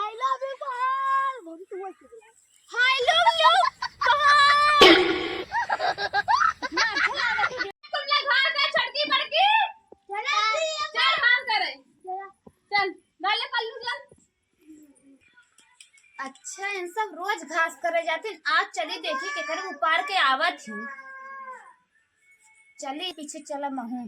I love you पहाड़ बहुत तू बोल के हाय लव यू पहाड़ ना चला रखी तुम लोग घर पे छड़की पड़की चल काम करे चल डाले पल्लू चल। अच्छा इन सब रोज घास करे जाते आज चली देखी के करे उपाड़ के आवत ही चली पीछे चला महू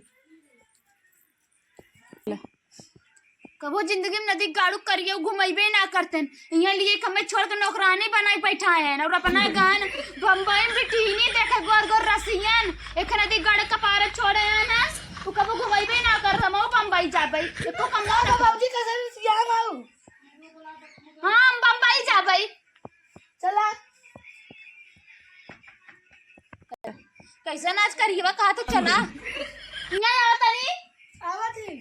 कबो जिंदगी में नदी गाड़ू करियो घुमैबे ना करते यहाँ लिए हमें छोड़ के नौकरानी बनाई बैठा है और अपना गान बम्बई में बिठीनी देखे गोर गोर रसियन एक नदी गाड़े कपारे छोड़े हैं ना तू कबो घुमैबे ना कर हम बम्बई जाबई देखो कमला बाबूजी कैसे यहाँ आओ हां हम बम्बई जाबई चला कैसा नाच करिएवा कहा तो चला यहाँ आवत नहीं आवा थी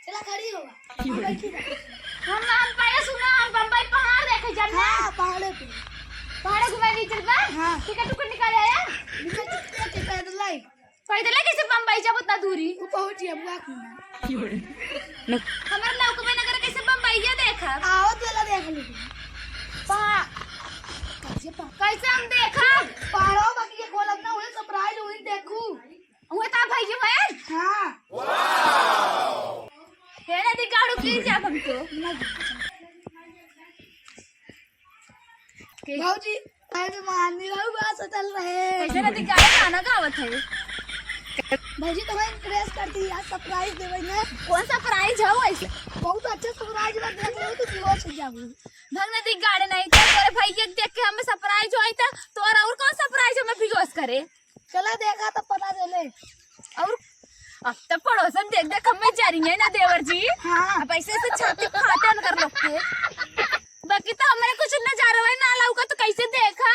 चला खड़ी होगा हम पहले सुना हम बम्बई पहाड़ देखे जाना हां पहाड़ पे पहाड़ घुमा ली चल बा हां टिकट टुकट निकाल आया टिकट के पैदल कैसे बम्बई जब उतना दूरी वो पहुंच गया बुआ की हमर लौक में नगर कैसे बम्बई देखा आओ चला देख ली पहाड़ कैसे हम देखा पहाड़ों बाकी के खोल अपना हुए सरप्राइज हुई देखू हुए ता भाई जी मैं हां हे नदी गाड़ू की जा हम तो भाऊजी मैं मान नहीं रहा हूं से चल रहे कैसे नदी गाड़ू खाना गावत है भाऊजी तुम्हें इंप्रेस करती है सरप्राइज देवे ना कौन सा प्राइज है वैसे बहुत अच्छा सरप्राइज ना देख रहे हो तो क्लोज हो जाओ भग नदी गाड़े नहीं कर तेरे भैया देख के हमें सरप्राइज होई था तो और कौन सरप्राइज हमें फिगोस करे चला देखा तो पता चले और अब तो पड़ोसन देख देख हमें जा रही है ना देवर जी हां अब ऐसे से छाती खाते न कर लोग के बाकी तो हमारे कुछ न जा रहा है ना लाऊगा तो कैसे देखा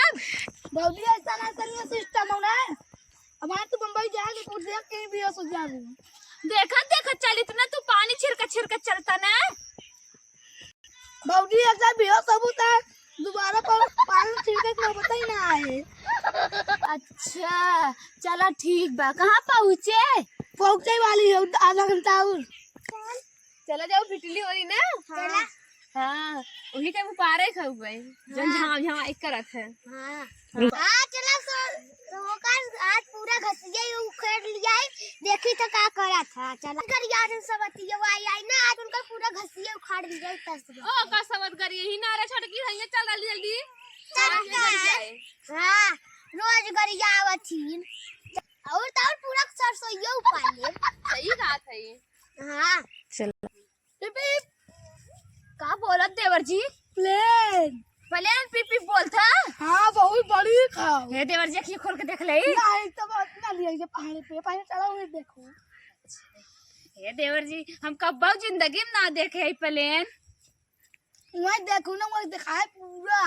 भाऊजी ऐसा ना करिए सिस्टम होना है अब आज तो बम्बई जाएंगे तो देख के भी हो जाएगी देखा देखा चल इतना तू पानी छिड़का चलता ना भाऊजी ऐसा भी हो सबूत है दोबारा पर पानी छिड़के को पता ही ना आए अच्छा चला ठीक बा कहाँ पहुँचे पहुंचने वाली है आधा घंटा और चला जाओ पिटली हो रही ना चला हाँ वही के पारे खाऊ भाई जन झाम झाम एक करत है हां चला सर होकर आज पूरा घसिया उखेड़ लिया है देखी तो का करा था चला कर याद सब अतिया आई ना आज उनका पूरा घसिया उखाड़ लिया है तस ओ का सवत करिए ही नारे छड़की है चल जल्दी जल्दी हां रोज गरिया आवथीन और तो और पूरा सरसोइया उपाय ले सही बात है ये हां चल पिपी का बोलत देवर जी प्लेन प्लेन पीपी बोलता हां बहुत बड़ी खाओ हे देवर जी अखियां खोल के देख ले नहीं तो बात ना लिया ये पहाड़ पे पहाड़ चढ़ा हुए देखो हे देवर जी हम कब जिंदगी में ना देखे है प्लेन वही देखो ना वही दिखाए पूरा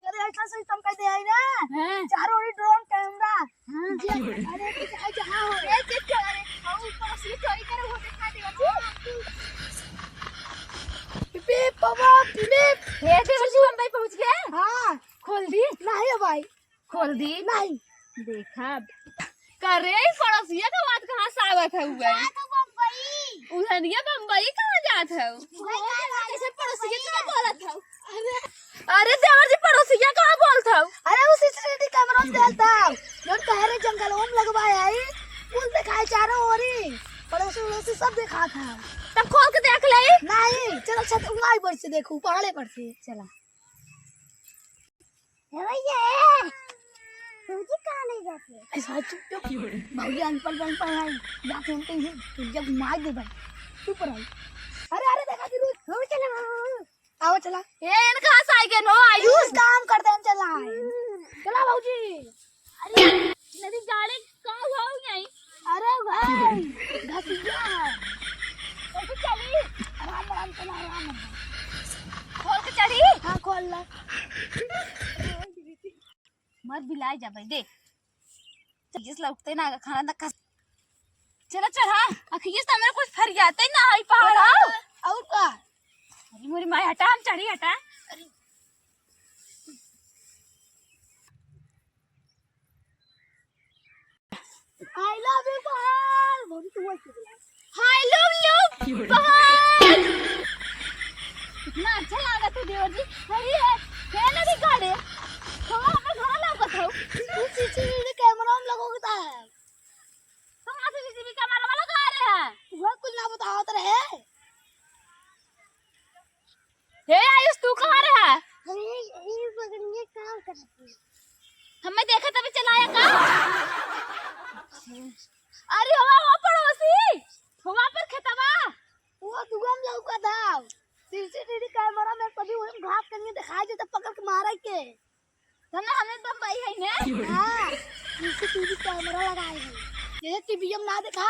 अरे ऐसा सिस्टम कर दे है ना चारों ओर ड्रोन कैमरा अरे जहां हो रे चेक कर अरे हम ऊपर से चोरी करे वो दिखा देगा पिपी पापा पिपी हे देवर जी हम भाई पहुंच गए हां खोल दी नहीं भाई खोल दी नहीं देखा करे पड़ोसिया का बात कहाँ से आवत है हुआ तो बम्बई उधनिया बम्बई कहाँ जात है कैसे पड़ोसिया कहाँ बोलत है अरे देवर जी पड़ोसिया कहाँ बोलत है अरे उसी सीसीटीवी कैमरा से चलता जो कहरे जंगल में लगवाया है फूल दिखाए चारों ओर ही पड़ोसी सब देखा था तब खोल के देख ले नहीं चलो छत उंगाई पर से देखो पहाड़े पर से चला हे भैया तुझे कहां नहीं जाते ऐसा चुप चुप भैया अनपढ़ बनपढ़ है जाके उनके ही तुझे जब मार दे भाई चुप रहो अरे देखा कि हो चला आओ चला ए इन कहां से आई गए नो आयुष काम करते हैं चला चला भाऊजी अरे नदी गाड़ी कहां हो यहीं अरे भाई घसिया कैसे चली आराम आराम चला आराम खोल के चढ़ी हां खोल ला मत बिलाई जा भाई देख जिस लौटते ना खाना ना चला चढ़ा अखियस तो मेरे कुछ फरियाते ना है पहाड़ और का अरे मोरी माय हटा हम चढ़ी हटा आई लव यू पहाड़ बहुत तू बोल हाय लव यू पहाड़ जी सही है ना दी गाड़ी हम अपने घर लागत हो सीसीटीवी कैमरा में लगोगे तुम आज सीसीटीवी कैमरा वाला लगा रहे हैं वो कुछ ना बताओ तो रहे हे आयुष तू कहां रहा है ये बगड़िए काम करती है हमें देखा तभी चलाया का अरे हवा पड़ोसी हवा पर खेतवा वो दुगम लौका था सीसीटीवी कैमरा में कभी वो घास करके दिखाई देता पकड़ के मारे के तने हमें बम्बई है ने हां सीसीटीवी कैमरा लगाए हैं ये टीवी में ना देखा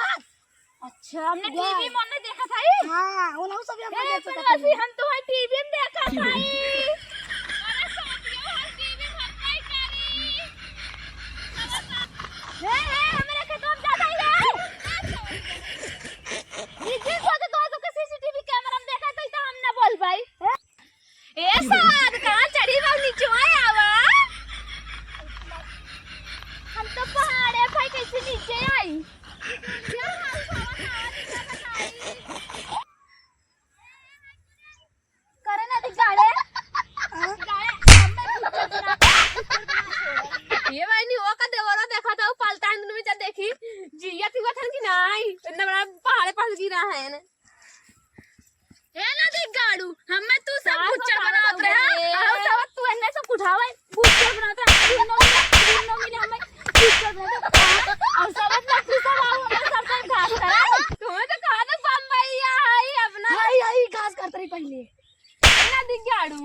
अच्छा हमने टीवी में नहीं देखा था हां वो लोग सब यहाँ ए पड़ोसी हम तो टीवी में देखा था अरे सोचियो हम टीवी में नहीं करी हे हमारे खेतों में ज्यादा ही ये जिस वक्त तो सीसीटीवी कैमरा में देखा तो हम ना बोल भाई ए साद कहां चढ़ी बाबू नीचे आवा हम तो पहाड़ है भाई कैसे नीचे आई करे ना दी गाड़े ये भाई नहीं वो का देवरा देखा था वो पालता है में जा देखी जिया थी वो थन की नहीं इतना बड़ा पहाड़ पास गिरा है ना ए ना दी गाड़ू हमें तू सब गुच्चर बनात रहे और सब तू एने सब उठावे गुच्चर बनात रहे दिनो मिले हमें गुच्चर बनात और सब ना तू सब आओ हमें सब सब घास करा तुम्हें तो कहा था बम्बई आई अपना हाय घास करते रही पहले ना दी गाड़ू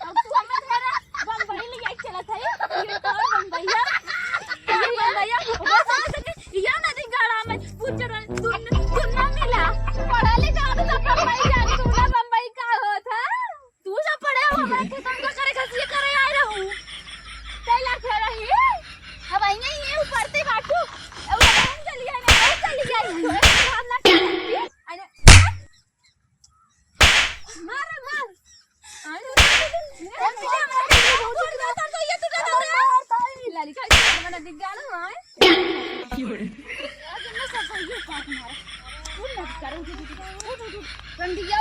अब तू हमें तेरा बम्बई ले जाके चला था ये तो बम्बईया बस ये ना दी गाड़ा में गुच्चर तू ना मिला पढ़ा लिखा तो सब बम्बई जाके तू ना बम्बई का होता तू सब पढ़े हो हमारे खेतों का करे खसी करे आए रहूं कैला खेल रही अब आएंगे ये ऊपर से बाटू अब हम चली गई हम ना अरे मार मार लाली का मैंने दिख गया ना रंडिया